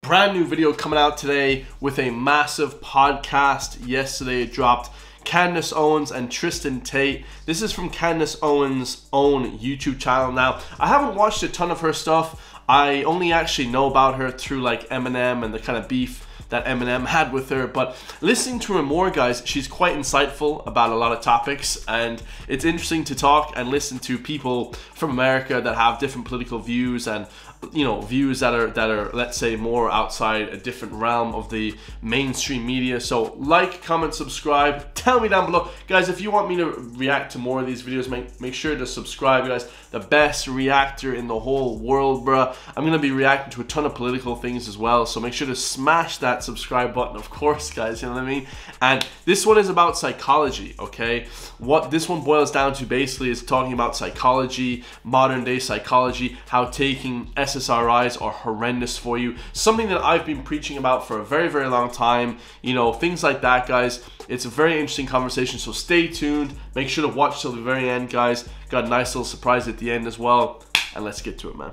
brand new video coming out today with a massive podcast. Yesterday it dropped. Candace Owens and Tristan Tate. This is from Candace Owens' own YouTube channel. Now, I haven't watched a ton of her stuff. I only actually know about her through like Eminem and the kind of beef that Eminem had with her, but listening to her more, guys, she's quite insightful about a lot of topics, and it's interesting to talk and listen to people from America that have different political views and, you know, views that are let's say more outside a different realm of the mainstream media. So like, comment, subscribe, tell me down below, guys, if you want me to react to more of these videos. Make sure to subscribe, guys. The best reactor in the whole world, bruh. I'm gonna be reacting to a ton of political things as well, so make sure to smash that subscribe button, of course, guys, you know what I mean? And this one is about psychology, okay? What this one boils down to basically is talking about psychology, modern day psychology, how taking SSRIs are horrendous for you, something that I've been preaching about for a very, very long time, you know, things like that, guys. It's a very interesting conversation, so stay tuned. Make sure to watch till the very end, guys. Got a nice little surprise at the end as well, and let's get to it, man.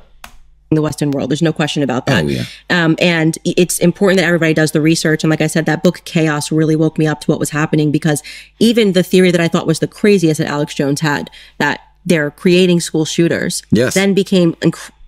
In the Western world, there's no question about that. Oh, yeah. And it's important that everybody does the research. And like I said, that book Chaos really woke me up to what was happening, because even the theory that I thought was the craziest that Alex Jones had, that they're creating school shooters, then became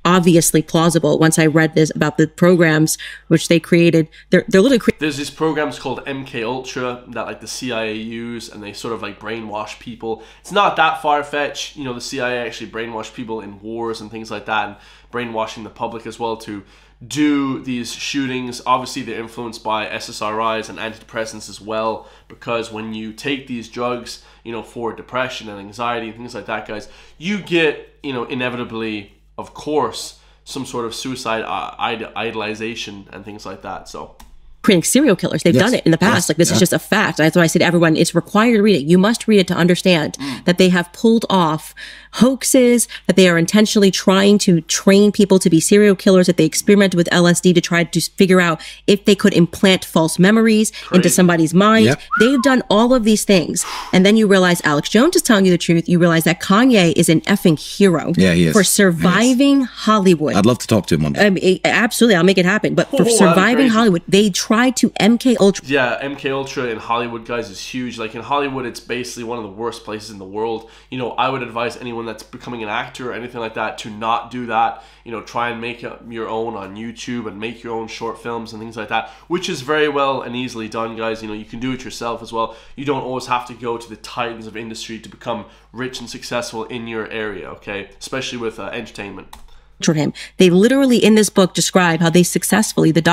obviously plausible once I read this about the programs which they created. They're literally there's these programs called MK Ultra that like the CIA use, and they sort of like brainwash people. It's not that far-fetched, you know. The CIA actually brainwash people in wars and things like that, and brainwashing the public as well to do these shootings. Obviously they're influenced by SSRIs and antidepressants as well, because when you take these drugs, you know, for depression and anxiety and things like that, guys, you get, you know, inevitably, of course, some sort of suicide idolization and things like that. So creating serial killers. They've done it in the past. Like, this is just a fact. That's why I said to everyone, it's required to read it. You must read it to understand that they have pulled off hoaxes, that they are intentionally trying to train people to be serial killers, that they experimented with LSD to try to figure out if they could implant false memories into somebody's mind. They've done all of these things. And then you realize Alex Jones is telling you the truth. You realize that Kanye is an effing hero for surviving Hollywood. I'd love to talk to him one day. I mean, absolutely, I'll make it happen. But for surviving Hollywood, they tried to MK Ultra. Yeah, MK Ultra in Hollywood, guys, is huge. Like in Hollywood, it's basically one of the worst places in the world. You know, I would advise anyone that's becoming an actor or anything like that to not do that. You know, try and make your own on YouTube and make your own short films and things like that, which is very well and easily done, guys. You know, you can do it yourself as well. You don't always have to go to the titans of industry to become rich and successful in your area, okay? Especially with entertainment. Him. They literally in this book describe how they successfully, the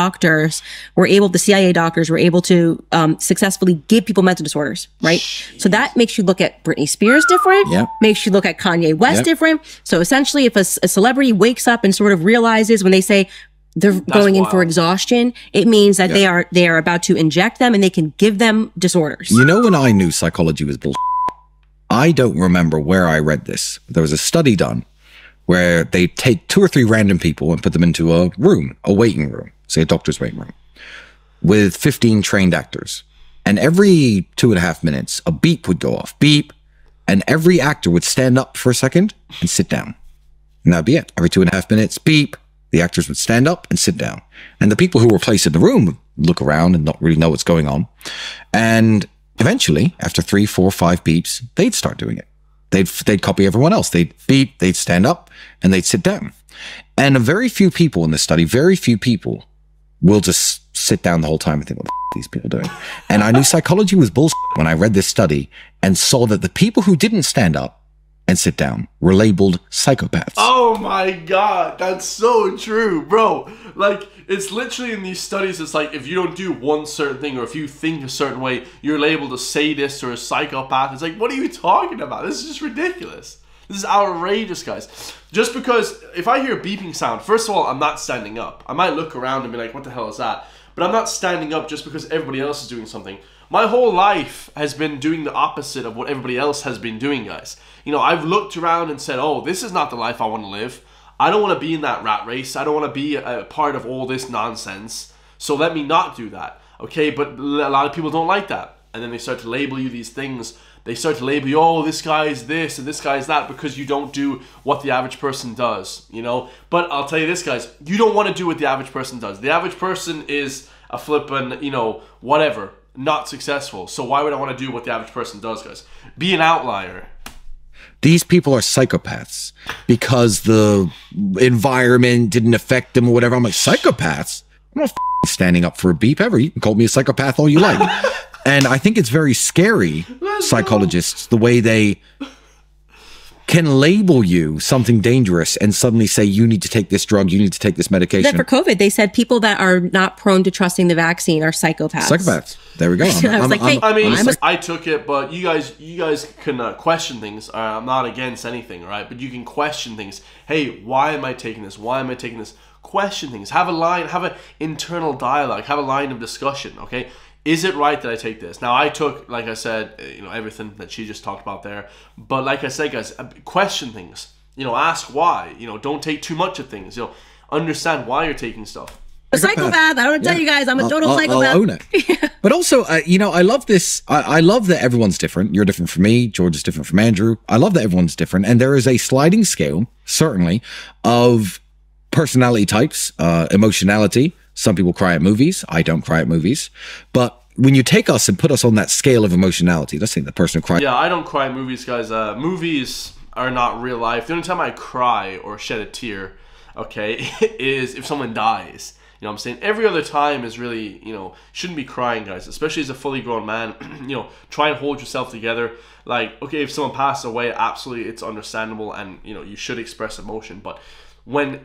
CIA doctors were able to successfully give people mental disorders, right? So that makes you look at Britney Spears different, makes you look at Kanye West different. So essentially, if a celebrity wakes up and sort of realizes when they say they're going in for exhaustion, it means that they are about to inject them and they can give them disorders. You know, when I knew psychology was bullshit, I don't remember where I read this. There was a study done where they take 2 or 3 random people and put them into a room, a waiting room, say a doctor's waiting room, with 15 trained actors. And every 2.5 minutes, a beep would go off, beep, and every actor would stand up for a second and sit down. And that'd be it. Every 2.5 minutes, beep, the actors would stand up and sit down. And the people who were placed in the room would look around and not really know what's going on. And eventually, after 3, 4, 5 beeps, they'd start doing it. They'd copy everyone else. They'd beep, they'd stand up, and they'd sit down. And very few people in this study, very few people will just sit down the whole time and think, what the f are these people doing? And I knew psychology was bullshit when I read this study and saw that the people who didn't stand up and sit down were labeled psychopaths. Oh my God, that's so true, bro. Like, it's literally in these studies, it's like if you don't do one certain thing or if you think a certain way, you're labeled a sadist or a psychopath. It's like, what are you talking about? This is just ridiculous. This is outrageous, guys. Just because if I hear a beeping sound, first of all, I'm not standing up. I might look around and be like, what the hell is that? But I'm not standing up just because everybody else is doing something. My whole life has been doing the opposite of what everybody else has been doing, guys. You know, I've looked around and said, oh, this is not the life I want to live. I don't want to be in that rat race. I don't want to be a part of all this nonsense. So let me not do that, okay? But a lot of people don't like that. And then they start to label you these things they start to label you, oh, this guy is this and this guy is that, because you don't do what the average person does, you know. But I'll tell you this, guys, you don't want to do what the average person does. The average person is a flippin', you know, whatever, not successful. So why would I want to do what the average person does, guys? Be an outlier. These people are psychopaths because the environment didn't affect them or whatever. I'm like, psychopaths? I'm not standing up for a beep ever. You can call me a psychopath all you like. And I think it's very scary, psychologists, the way they can label you something dangerous and suddenly say, you need to take this drug, you need to take this medication. For COVID, they said people that are not prone to trusting the vaccine are psychopaths. Psychopaths. There we go. I took it, but you guys can question things. I'm not against anything, right? But you can question things. Hey, why am I taking this? Why am I taking this? Question things. Have a line. Have an internal dialogue. Have a line of discussion. Okay. Is it right that I take this? Now, I took, like I said, you know, everything that she just talked about there. But like I said, guys, question things. You know, ask why. You know, don't take too much of things. You know, understand why you're taking stuff. A psychopath. I don't tell you guys, I'm a total psychopath. I'll own it. But also, you know, I love this. I love that everyone's different. You're different from me. George is different from Andrew. I love that everyone's different. And there is a sliding scale, certainly, of personality types, emotionality. Some people cry at movies. I don't cry at movies. But when you take us and put us on that scale of emotionality, let's say the person who cries. Yeah, I don't cry at movies, guys. Movies are not real life. The only time I cry or shed a tear, okay, is if someone dies. You know what I'm saying? Every other time is really, you know, shouldn't be crying, guys. Especially as a fully grown man. You know, try and hold yourself together. Like, okay, if someone passes away, absolutely, it's understandable. And, you know, you should express emotion. But when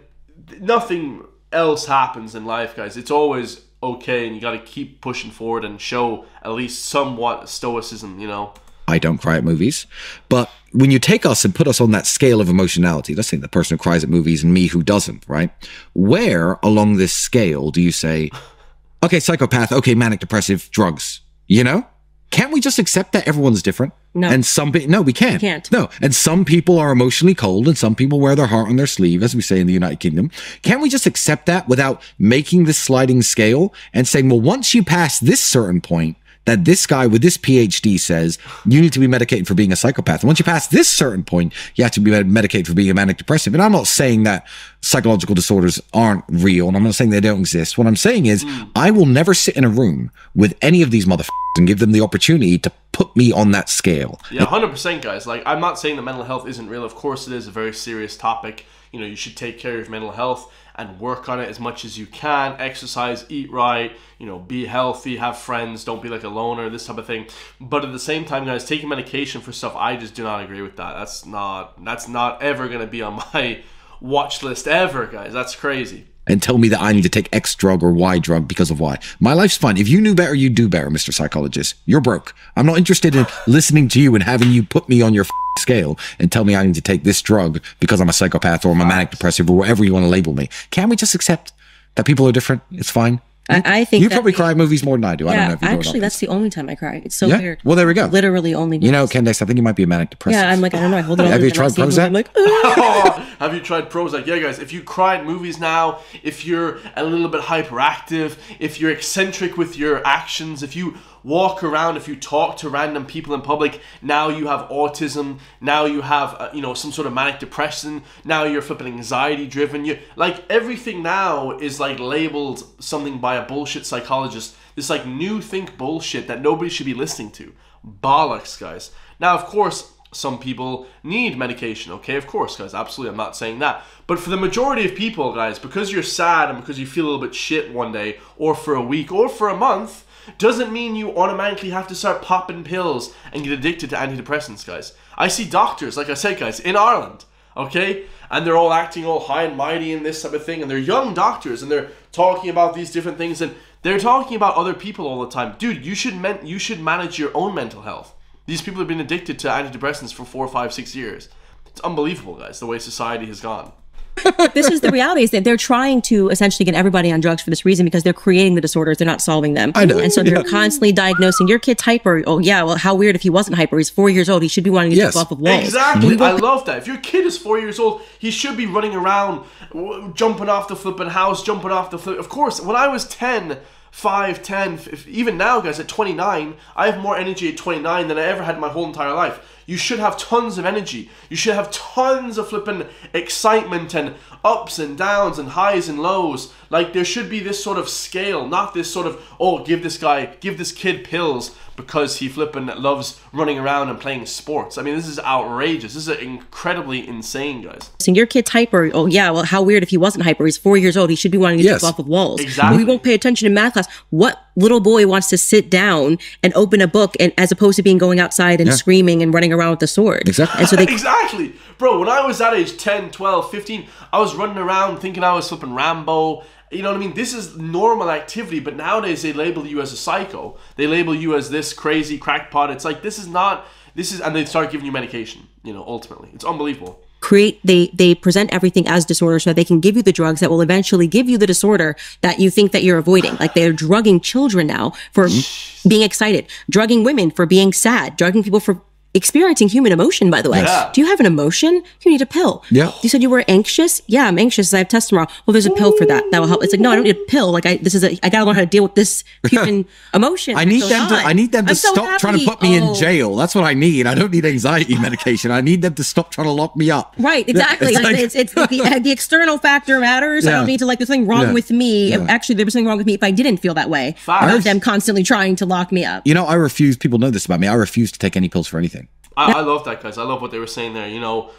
nothing else happens in life, guys, it's always okay, and you got to keep pushing forward and show at least somewhat stoicism, you know. I don't cry at movies. But when you take us and put us on that scale of emotionality, let's say the person who cries at movies and me who doesn't, right? Where along this scale do you say, okay, psychopath, okay, manic depressive, drugs, you know? Can't we just accept that everyone's different? No. And no, we can't. No. And some people are emotionally cold and some people wear their heart on their sleeve, as we say in the United Kingdom. Can't we just accept that without making this sliding scale and saying, well, once you pass this certain point, that this guy with this PhD says you need to be medicated for being a psychopath. And once you pass this certain point, you have to be medicated for being a manic depressive. And I'm not saying that psychological disorders aren't real, and I'm not saying they don't exist. What I'm saying is I will never sit in a room with any of these motherfuckers and give them the opportunity to put me on that scale. Yeah, 100%, guys. Like, I'm not saying that mental health isn't real. Of course it is a very serious topic. You know, you should take care of your mental health and work on it as much as you can. Exercise, eat right, you know, be healthy, have friends, don't be like a loner, this type of thing. But at the same time, guys, taking medication for stuff, I just do not agree with that. That's not ever going to be on my watch list ever, guys. That's crazy. And tell me that I need to take X drug or Y drug because of Y. My life's fine. If you knew better, you'd do better, Mr. Psychologist. You're broke. I'm not interested in listening to you and having you put me on your scale and tell me I need to take this drug because I'm a psychopath or I'm a manic depressive or whatever you want to label me. Can't we just accept that people are different? It's fine. I think you probably cry at movies more than I do. Yeah, I don't know if you actually, that's the only time I cry. It's so weird. Well, there we go. Literally only. You know, Candace, I think you might be a manic depressive. Yeah, I'm like, I don't know. I hold it on. Have you tried Prozac? I'm like, have you tried Prozac? Yeah, guys, if you cry at movies now, if you're a little bit hyperactive, if you're eccentric with your actions, if you walk around, if you talk to random people in public, now you have autism, now you have you know, some sort of manic depression, now you're flipping anxiety driven. You like, everything now is like labeled something by a bullshit psychologist. This like new think bullshit that nobody should be listening to. Bollocks, guys. Now, of course, some people need medication, okay? Of course, guys, absolutely, I'm not saying that. But for the majority of people, guys, because you're sad and because you feel a little bit shit one day, or for a week, or for a month, doesn't mean you automatically have to start popping pills and get addicted to antidepressants, guys. I see doctors, like I said, guys, in Ireland, okay? And they're all acting all high and mighty and this type of thing, and they're young doctors, and they're talking about these different things, and they're talking about other people all the time. Dude, you should manage your own mental health. These people have been addicted to antidepressants for 4, 5, 6 years. It's unbelievable, guys, the way society has gone. This is the reality, is that they're trying to essentially get everybody on drugs for this reason, because they're creating the disorders, they're not solving them. I know. And so they're constantly diagnosing, your kid's hyper. Oh yeah, well, how weird if he wasn't hyper. He's 4 years old. He should be wanting to jump off of walls. Exactly. I love that. If your kid is 4 years old, he should be running around, jumping off the flipping house, jumping off the flip. Of course, when I was 10, 5, 10, even now, guys, at 29, I have more energy at 29 than I ever had in my whole entire life. You should have tons of energy. You should have tons of flipping excitement and ups and downs and highs and lows. Like, there should be this sort of scale, not this sort of, oh, give this kid pills because he flipping loves running around and playing sports. I mean, this is outrageous. This is incredibly insane, guys. So your kid's hyper. Oh yeah, well, how weird if he wasn't hyper. He's 4 years old. He should be wanting to jump off of walls. Exactly. We won't pay attention in math class. What little boy wants to sit down and open a book, and as opposed to being going outside and screaming and running around with the sword? Exactly. And so they exactly. Bro, when I was that age, 10, 12, 15, I was running around thinking I was flipping Rambo. You know what I mean? This is normal activity, but nowadays they label you as a psycho. They label you as this crazy crackpot. It's like, and they start giving you medication, you know, ultimately. It's unbelievable. They present everything as disorder so that they can give you the drugs that will eventually give you the disorder that you think that you're avoiding. Like, they're drugging children now for being excited, drugging women for being sad, drugging people for experiencing human emotion, by the way. Yeah. Do you have an emotion? You need a pill. Yeah. You said you were anxious? Yeah, I'm anxious. I have tests tomorrow. Well, there's a pill for that. That will help. It's like, no, I don't need a pill. Like, I gotta learn how to deal with this human emotion. I need them to stop trying to put me in jail. That's what I need. I don't need anxiety medication. I need them to stop trying to lock me up. Right, exactly. It's the external factor matters. I don't need to, like, there's something wrong with me. Actually, there was something wrong with me if I didn't feel that way. Of them constantly trying to lock me up. You know, I refuse. People know this about me. I refuse to take any pills for anything. I love that, guys. I love what they were saying there. You know,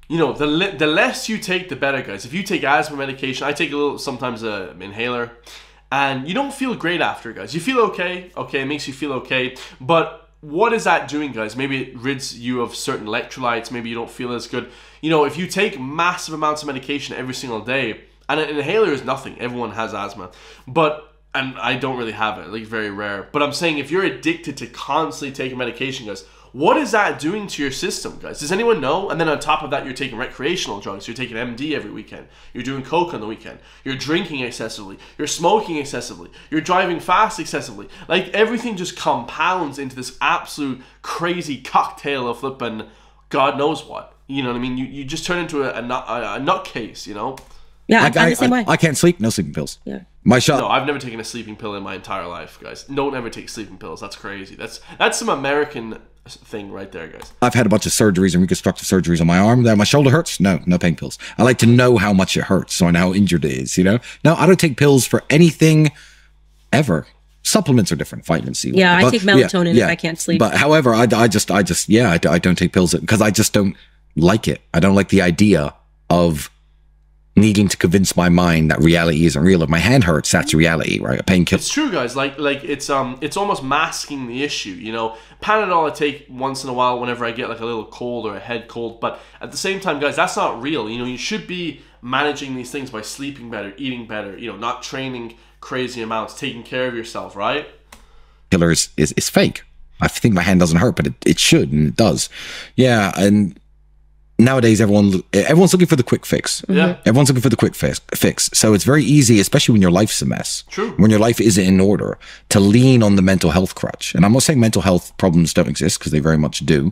the less you take, the better, guys. If you take asthma medication, I take a little, sometimes a inhaler, and you don't feel great after, guys. You feel okay. Okay, it makes you feel okay. But what is that doing, guys? Maybe it rids you of certain electrolytes. Maybe you don't feel as good. You know, if you take massive amounts of medication every single day, and an inhaler is nothing. Everyone has asthma. And I don't really have it, like, very rare. But I'm saying, if you're addicted to constantly taking medication, guys, what is that doing to your system, guys? Does anyone know? And then on top of that, you're taking recreational drugs. You're taking MD every weekend. You're doing coke on the weekend. You're drinking excessively. You're smoking excessively. You're driving fast excessively. Like, everything just compounds into this absolute crazy cocktail of flipping God knows what. You know what I mean? You just turn into a nutcase, you know? Yeah, I'm the same way. I can't sleep. No sleeping pills. Yeah. My shot. No, I've never taken a sleeping pill in my entire life, guys. Don't ever take sleeping pills. That's crazy. That's some American thing right there, guys. I've had a bunch of surgeries and reconstructive surgeries on my arm. That my shoulder hurts. No pain pills. I like to know how much it hurts, so I know how injured it is. You know. No, I don't take pills for anything ever. Supplements are different. Vitamin C. Yeah, I take melatonin if I can't sleep. But however, I don't take pills because I just don't like it. I don't like the idea of needing to convince my mind that reality isn't real. If my hand hurts, that's reality, right? A painkiller. It's true, guys. Like it's almost masking the issue. You know, Panadol I take once in a while whenever I get like a little cold or a head cold. But at the same time, guys, that's not real. You know, you should be managing these things by sleeping better, eating better. You know, not training crazy amounts, taking care of yourself, right? Killer is fake. I think my hand doesn't hurt, but it should, and it does. Yeah, and nowadays everyone's looking for the quick fix. Yeah. Everyone's looking for the quick fix. So it's very easy, especially when your life's a mess. True. When your life isn't in order, to lean on the mental health crutch. And I'm not saying mental health problems don't exist, because they very much do.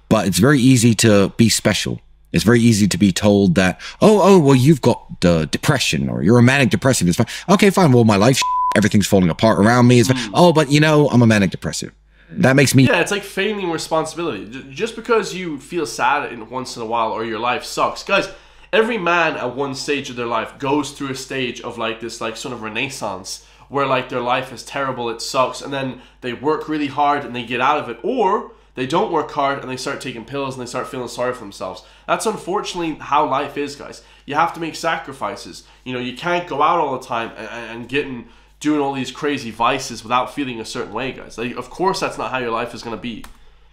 But it's very easy to be special. It's very easy to be told that, well, you've got depression, or you're a manic depressive. It's fine. Okay, fine. Well, my life, everything's falling apart around me. It's fine. Oh, but you know, I'm a manic depressive. That makes me... Yeah, it's like feigning responsibility. Just because you feel sad once in a while or your life sucks. Guys, every man at one stage of their life goes through a stage of like this like sort of renaissance where like their life is terrible, it sucks, and then they work really hard and they get out of it. Or they don't work hard and they start taking pills and they start feeling sorry for themselves. That's unfortunately how life is, guys. You have to make sacrifices. You know, you can't go out all the time and doing all these crazy vices without feeling a certain way, guys. Like, of course, that's not how your life is going to be.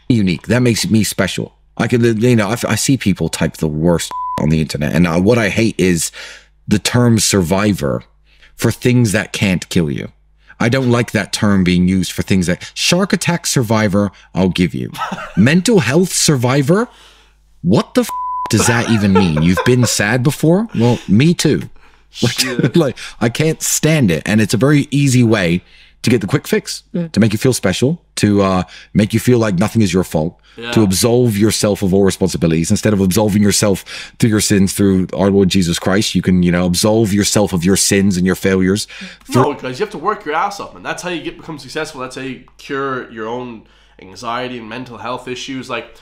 Unique. That makes me special. I see people type the worst on the internet, and what I hate is the term survivor for things that can't kill you. I don't like that term being used for things that shark attack survivor, I'll give you. Mental health survivor? What the does that even mean? You've been sad before? Well, me too. Shit. Like, I can't stand it. And it's a very easy way to get the quick fix, to make you feel special, to make you feel like nothing is your fault, to absolve yourself of all responsibilities. Instead of absolving yourself through your sins through our Lord Jesus Christ, you can, absolve yourself of your sins and your failures. No, because you have to work your ass up, and that's how you become successful. That's how you cure your own anxiety and mental health issues. Like,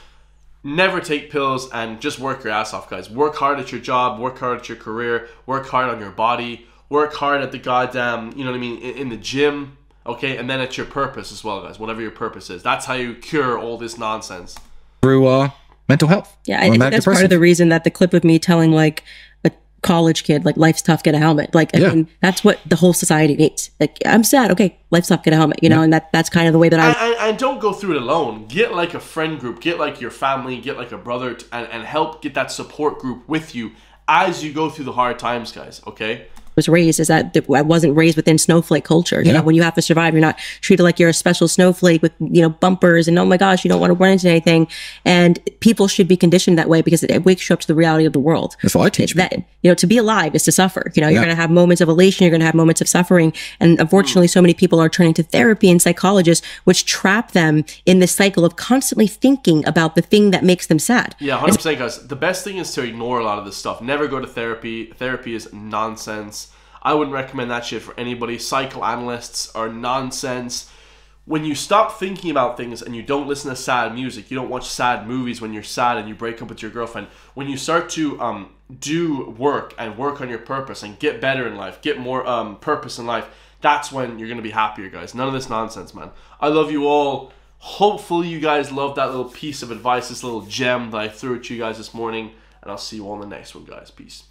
never take pills and just work your ass off, guys. Work hard at your job, work hard at your career, work hard on your body, work hard at the goddamn, in the gym. Okay, and then it's your purpose as well, guys. Whatever your purpose is. That's how you cure all this nonsense. Through mental health. Yeah, I think that's part of the reason that the clip of me telling, like, a college kid, like, life's tough, get a helmet. Like, I mean, that's what the whole society needs. Like, I'm sad. Okay, life's tough, get a helmet. And that's kind of the way that And don't go through it alone. Get, like, a friend group. Get, like, your family. Get, like, a brother. And help get that support group with you as you go through the hard times, guys. Okay? was raised is that I wasn't raised within snowflake culture. You know, when you have to survive, you're not treated like you're a special snowflake with, bumpers and, oh my gosh, you don't want to run into anything. And people should be conditioned that way because it wakes you up to the reality of the world. That's what I teach that, to be alive is to suffer. You're going to have moments of elation. You're going to have moments of suffering. And unfortunately, so many people are turning to therapy and psychologists, which trap them in this cycle of constantly thinking about the thing that makes them sad. Yeah, 100%, guys. The best thing is to ignore a lot of this stuff. Never go to therapy. Therapy is nonsense. I wouldn't recommend that shit for anybody. Psychoanalysts are nonsense. When you stop thinking about things and you don't listen to sad music, you don't watch sad movies when you're sad and you break up with your girlfriend, when you start to do work and work on your purpose and get better in life, get more purpose in life, that's when you're going to be happier, guys. None of this nonsense, man. I love you all. Hopefully you guys loved that little piece of advice, this little gem that I threw at you guys this morning. And I'll see you all in the next one, guys. Peace.